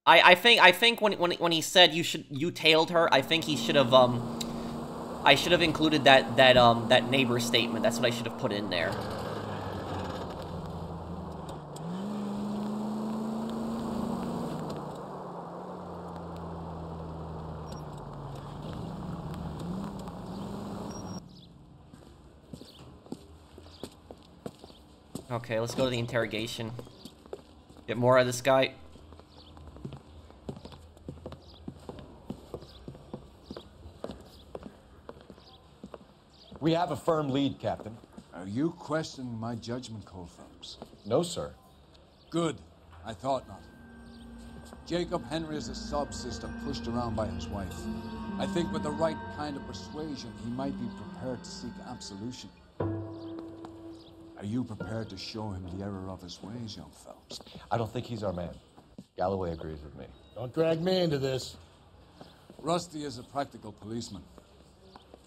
I think when he said you tailed her, I think he should have I should have included that neighbor statement. That's what I should have put in there. Okay, let's go to the interrogation. Get more of this guy. We have a firm lead, Captain. Are you questioning my judgment, Cole Phelps? No, sir. Good. I thought not. Jacob Henry is a sub-sister pushed around by his wife. I think with the right kind of persuasion, he might be prepared to seek absolution. Are you prepared to show him the error of his ways, young Phelps? I don't think he's our man. Galloway agrees with me. Don't drag me into this. Rusty is a practical policeman.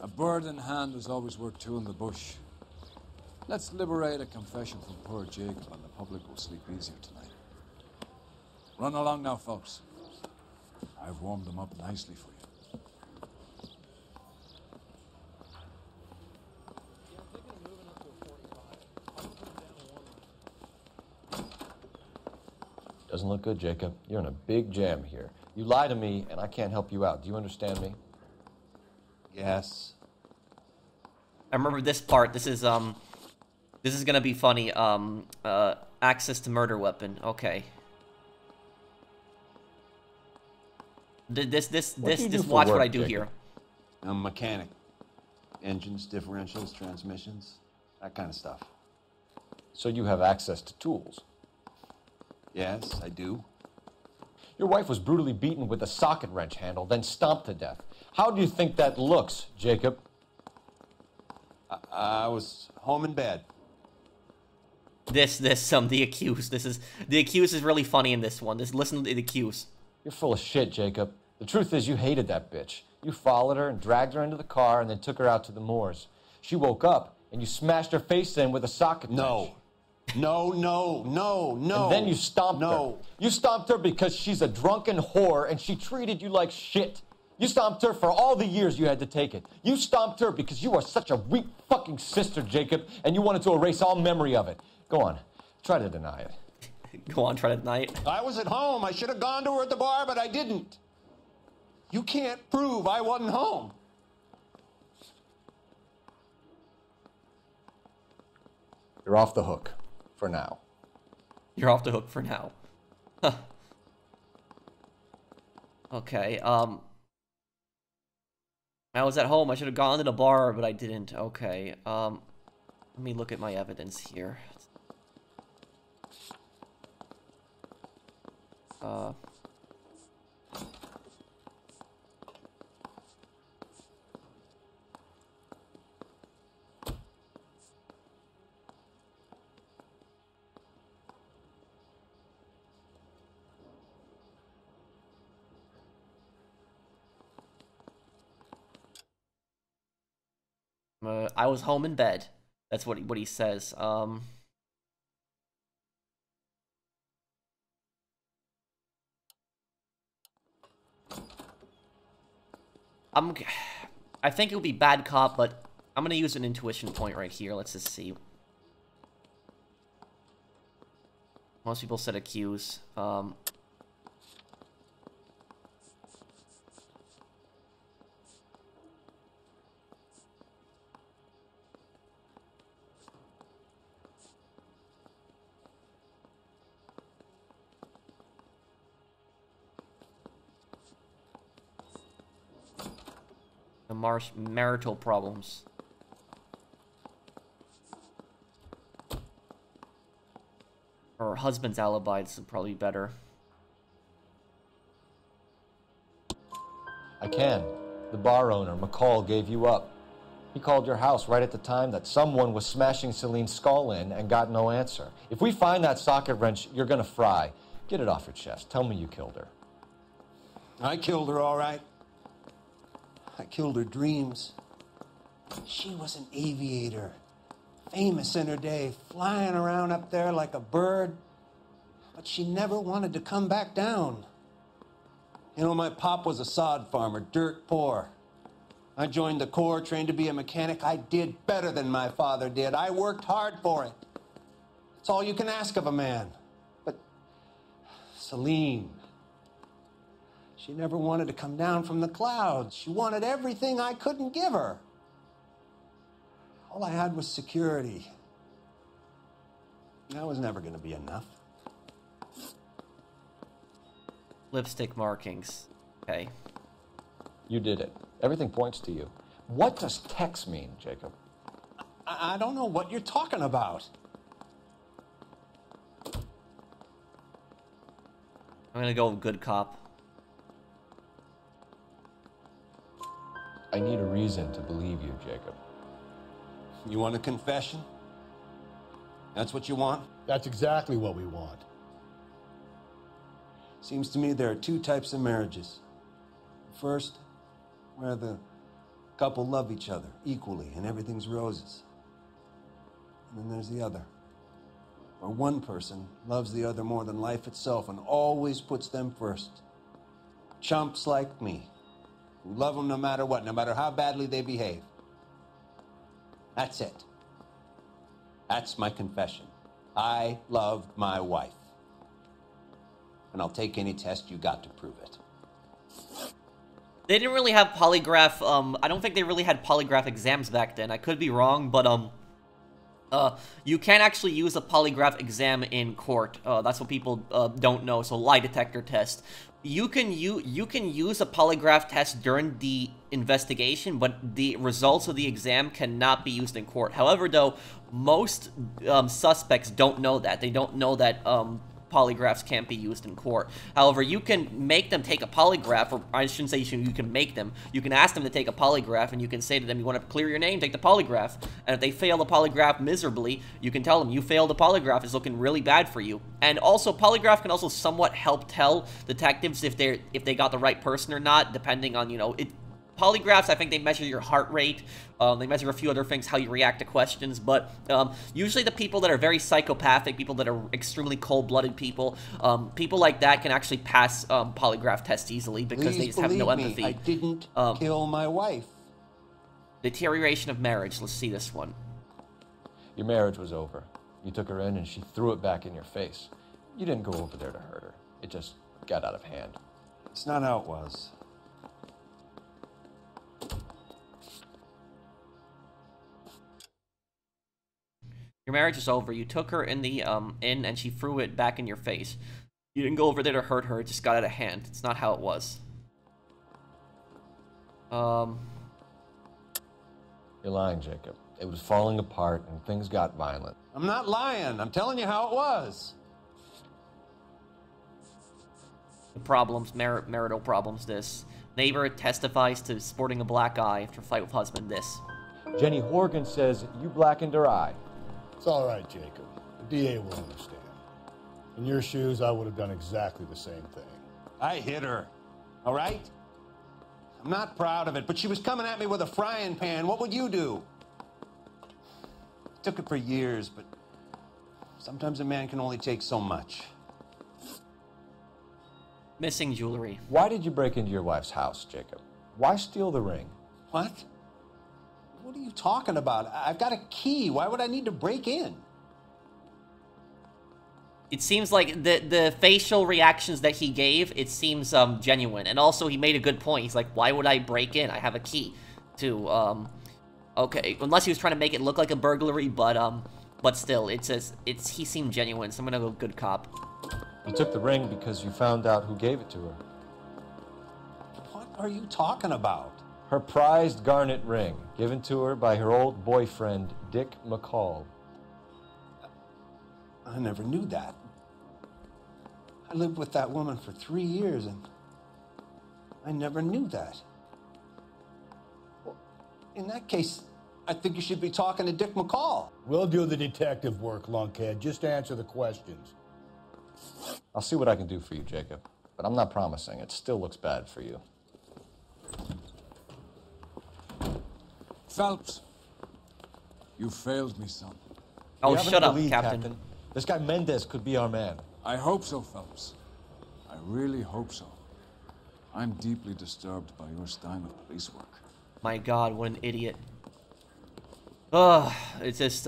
A bird in hand is always worth two in the bush. Let's liberate a confession from poor Jacob, and the public will sleep easier tonight. Run along now, folks. I've warmed them up nicely for you. Doesn't look good, Jacob. You're in a big jam here. You lie to me, and I can't help you out. Do you understand me? Yes. I remember this part. This is gonna be funny. Access to murder weapon. Okay. This watch what I do here. I'm a mechanic. Engines, differentials, transmissions, that kind of stuff. So you have access to tools? Yes, I do. Your wife was brutally beaten with a socket wrench handle, then stomped to death. How do you think that looks, Jacob? I was home in bed. The accused. The accused is really funny in this one. Listen to the accused. You're full of shit, Jacob. The truth is you hated that bitch. You followed her and dragged her into the car and then took her out to the moors. She woke up and you smashed her face in with a socket wrench. No. And then you stomped her. You stomped her because she's a drunken whore and she treated you like shit. You stomped her for all the years you had to take it. You stomped her because you are such a weak fucking sister, Jacob, and you wanted to erase all memory of it. Go on. Try to deny it. Go on, try to deny it. I was at home. I should have gone to her at the bar, but I didn't. You can't prove I wasn't home. You're off the hook. For now. You're off the hook for now. Huh. Okay, I was at home. I should have gone to the bar, but I didn't. Okay, let me look at my evidence here. I was home in bed. That's what he says. I think it would be bad cop, but I'm gonna use an intuition point right here. Let's just see. Most people said accuse. The marital problems. Her husband's alibi is probably better. I can. The bar owner, McCall, gave you up. He called your house right at the time that someone was smashing Celine's skull in and got no answer. If we find that socket wrench, you're gonna fry. Get it off your chest. Tell me you killed her. I killed her, all right. I killed her dreams. She was an aviator, famous in her day, flying around up there like a bird, but she never wanted to come back down. You know, my pop was a sod farmer, dirt poor. I joined the Corps, trained to be a mechanic. I did better than my father did. I worked hard for it. It's all you can ask of a man. But Celine, she never wanted to come down from the clouds. She wanted everything I couldn't give her. All I had was security. That was never going to be enough. Lipstick markings. Okay. You did it. Everything points to you. What does Tex mean, Jacob? I don't know what you're talking about. I'm gonna go with good cop. I need a reason to believe you, Jacob. You want a confession? That's what you want? That's exactly what we want. Seems to me there are two types of marriages. First, where the couple love each other equally and everything's roses. And then there's the other, where one person loves the other more than life itself and always puts them first. Chumps like me, who love them no matter what, no matter how badly they behave. That's it. That's my confession. I loved my wife. And I'll take any test you got to prove it. They didn't really have polygraph, I don't think they really had polygraph exams back then. I could be wrong, but, you can actually use a polygraph exam in court. That's what people, don't know, so lie detector test. You can use a polygraph test during the investigation, but the results of the exam cannot be used in court. However, though, most, suspects don't know that. They don't know that, polygraphs can't be used in court. However, you can make them take a polygraph, or I shouldn't say you can make them. You can ask them to take a polygraph, and you can say to them, you want to clear your name, take the polygraph. And if they fail the polygraph miserably, you can tell them, you failed the polygraph, it's looking really bad for you. And also, polygraph can also somewhat help tell detectives if they got the right person or not, depending on, you know, polygraphs, I think they measure your heart rate, they measure a few other things, how you react to questions, but usually the people that are very psychopathic, people that are extremely cold-blooded people, people like that can actually pass polygraph tests easily because they just have no empathy. I didn't kill my wife. Deterioration of marriage, let's see this one. Your marriage was over. You took her in and she threw it back in your face. You didn't go over there to hurt her. It just got out of hand. It's not how it was. Your marriage is over. You took her in the inn and she threw it back in your face. You didn't go over there to hurt her. It just got out of hand. It's not how it was. You're lying, Jacob. It was falling apart and things got violent. I'm not lying. I'm telling you how it was. The problems, marital problems, this. Neighbor testifies to sporting a black eye after fight with husband, this. Jenny Horgan says you blackened her eye. It's all right, Jacob. The DA will understand. In your shoes, I would have done exactly the same thing. I hit her, all right? I'm not proud of it, but she was coming at me with a frying pan. What would you do? Took it for years, but sometimes a man can only take so much. Missing jewelry. Why did you break into your wife's house, Jacob? Why steal the ring? What? What are you talking about? I've got a key. Why would I need to break in? It seems like the facial reactions that he gave, it seems genuine. And also, he made a good point. He's like, why would I break in? I have a key to, okay. Unless he was trying to make it look like a burglary, but still, he seemed genuine, so I'm gonna go good cop. You took the ring because you found out who gave it to her. What are you talking about? Her prized garnet ring, given to her by her old boyfriend, Dick McCall. I never knew that. I lived with that woman for 3 years, and I never knew that. Well, in that case, I think you should be talking to Dick McCall. We'll do the detective work, lunkhead. Just answer the questions. I'll see what I can do for you, Jacob. But I'm not promising. It still looks bad for you. Phelps, you failed me, son. Oh, shut up, Captain. This guy Mendez could be our man. I hope so, Phelps. I really hope so. I'm deeply disturbed by your style of police work. My God, what an idiot. Ugh, it's just,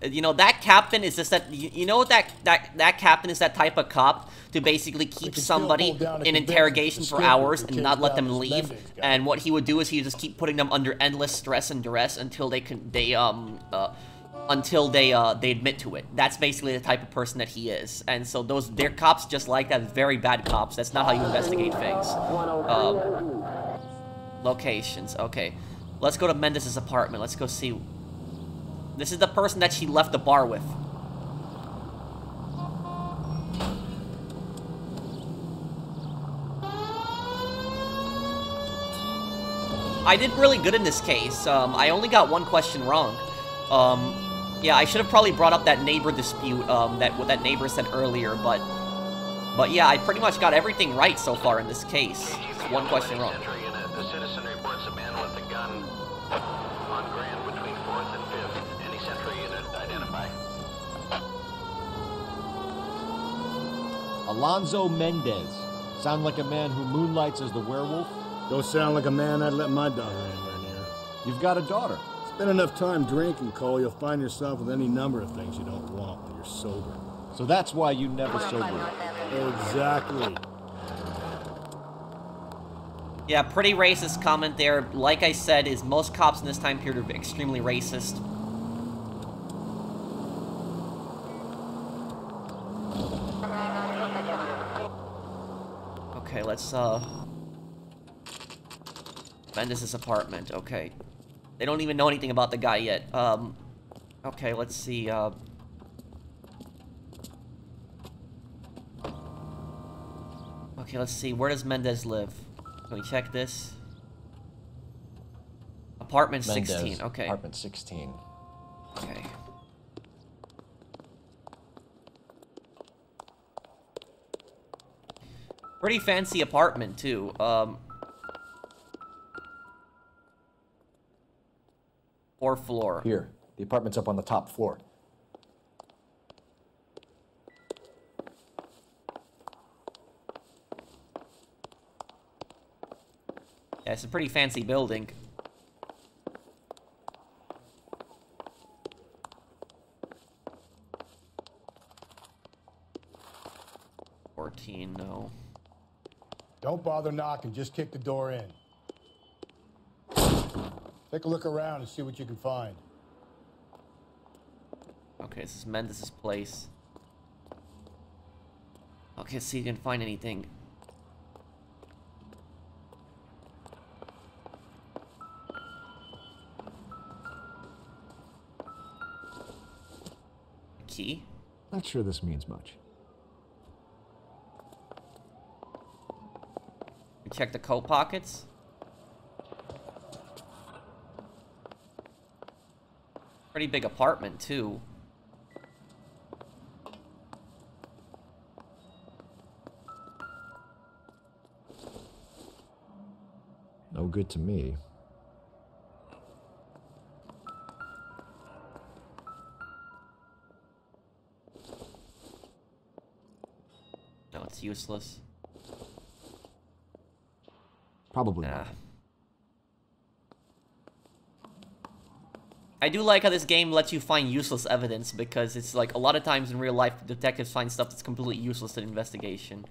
you know, that captain is just that, you know what that captain is, that type of cop to basically keep somebody in interrogation for hours and not let them leave. And what he would do is he would just keep putting them under endless stress and duress until they admit to it. That's basically the type of person that he is. And so they're cops just like that, very bad cops. That's not how you investigate things. Locations, okay. Let's go to Mendez's apartment. Let's go see. This is the person that she left the bar with. I did really good in this case. I only got one question wrong. Yeah, I should have probably brought up that neighbor dispute, what that neighbor said earlier, but yeah, I pretty much got everything right so far in this case. Just one question wrong. The citizen reports a man with a gun on Grand between 4th and 5th. Any Central unit identify. Alonzo Mendez. Sound like a man who moonlights as the werewolf? Don't sound like a man I'd let my daughter anywhere near. You've got a daughter. Spend enough time drinking, Cole, you'll find yourself with any number of things you don't want when you're sober. So that's why you never sober. Exactly. Yeah, pretty racist comment there. Like I said, is most cops in this time period are extremely racist. Okay, let's, Mendez's apartment, okay. They don't even know anything about the guy yet. Okay, let's see, okay, let's see, where does Mendez live? Can we check this? Apartment 16, okay. Apartment 16. Okay. Pretty fancy apartment, too. 4th floor. Here, the apartment's up on the top floor. Yeah, it's a pretty fancy building. No. Don't bother knocking, just kick the door in. Take a look around and see what you can find. Okay, this is Mendez's place. Okay, let's see if you can find anything. key? Not sure this means much. Check the coat pockets. Pretty big apartment, too. No good to me. No, it's useless. Probably not. I do like how this game lets you find useless evidence, because it's like a lot of times in real life, detectives find stuff that's completely useless to the investigation.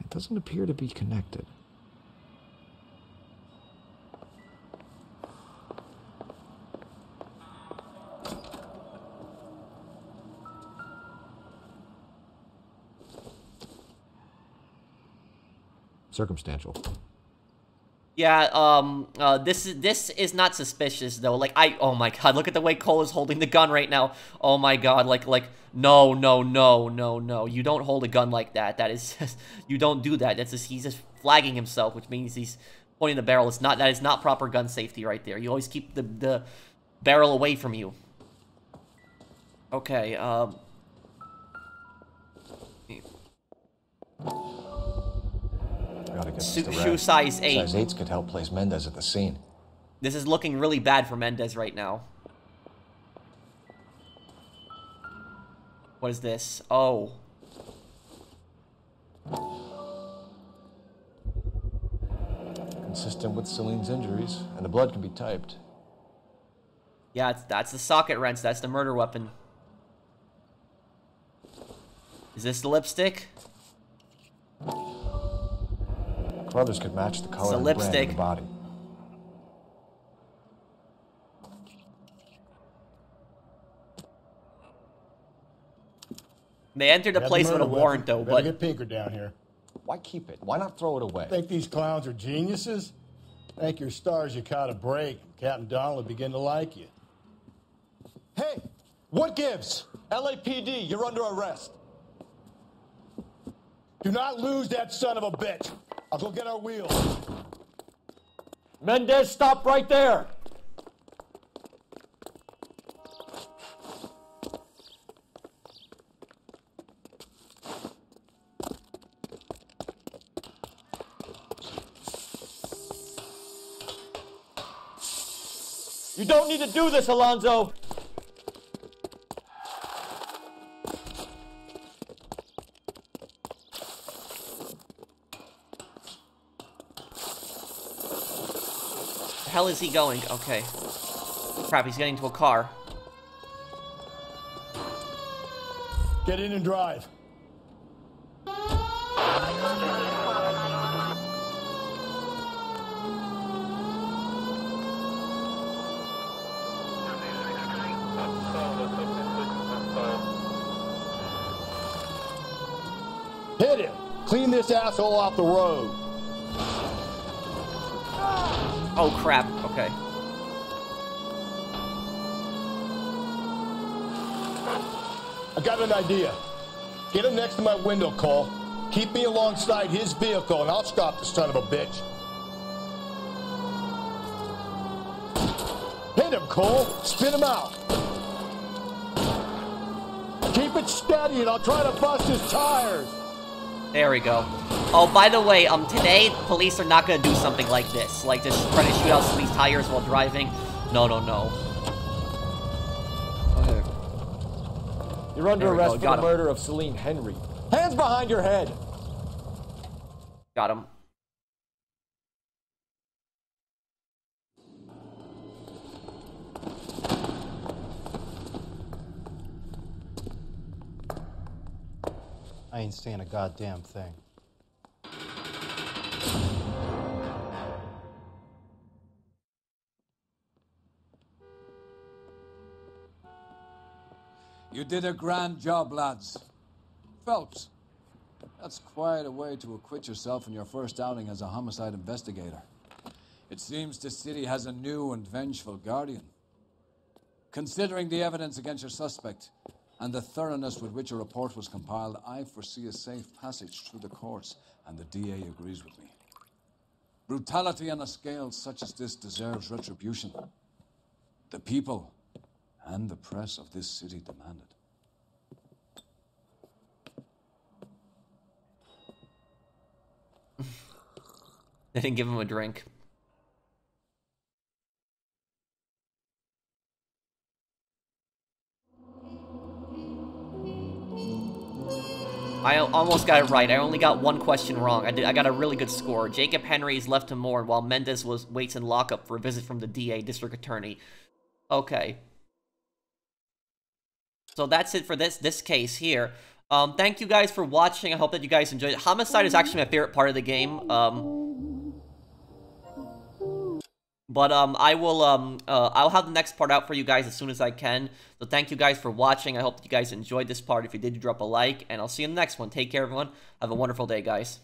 It doesn't appear to be connected. Circumstantial. Yeah, this is not suspicious though. Like oh my god, look at the way Cole is holding the gun right now. Oh my god, like no, you don't hold a gun like that. That is just, you don't do that. That's just, he's just flagging himself, which means he's pointing the barrel. That is not proper gun safety right there. You always keep the barrel away from you. Okay, shoe size 8. Size 8s could help place Mendez at the scene. This is looking really bad for Mendez right now. What is this? Oh. Consistent with Celine's injuries, and the blood can be typed. Yeah, that's the socket wrench. That's the murder weapon. Is this the lipstick? Carruthers could match the color and brand of lipstick. the body. They entered the place with a warrant, though, but... get Pinker down here. Why keep it? Why not throw it away? Think these clowns are geniuses? Thank your stars you caught a break. Captain Donald will begin to like you. Hey, what gives? LAPD, you're under arrest. Do not lose that son of a bitch. I'll go get our wheels. Mendez, stop right there. You don't need to do this, Alonzo. The hell is he going? Okay. Crap, he's getting to a car. Get in and drive. Hit him! Clean this asshole off the road. Oh, crap. Okay. I got an idea. Get him next to my window, Cole. Keep me alongside his vehicle, and I'll stop the son of a bitch. Hit him, Cole. Spin him out. Keep it steady, and I'll try to bust his tires. There we go. Oh, by the way, today, police are not gonna do something like this. Like, just try to shoot out somebody's tires while driving. No. Okay. You're under arrest for the murder of Celine Henry. Hands behind your head! Got him. I ain't seeing a goddamn thing. You did a grand job, lads. Phelps, that's quite a way to acquit yourself in your first outing as a homicide investigator. It seems the city has a new and vengeful guardian. Considering the evidence against your suspect and the thoroughness with which a report was compiled, I foresee a safe passage through the courts, and the DA agrees with me. Brutality on a scale such as this deserves retribution. The people and the press of this city demand it. They didn't give him a drink. I almost got it right. I only got one question wrong. I got a really good score. Jacob Henry is left to mourn while Mendez waits in lockup for a visit from the DA, District Attorney. Okay. So that's it for this case here. Thank you guys for watching. I hope that you guys enjoyed it. Homicide is actually my favorite part of the game. I'll have the next part out for you guys as soon as I can. So thank you guys for watching. I hope that you guys enjoyed this part. If you did, drop a like, and I'll see you in the next one. Take care, everyone. Have a wonderful day, guys.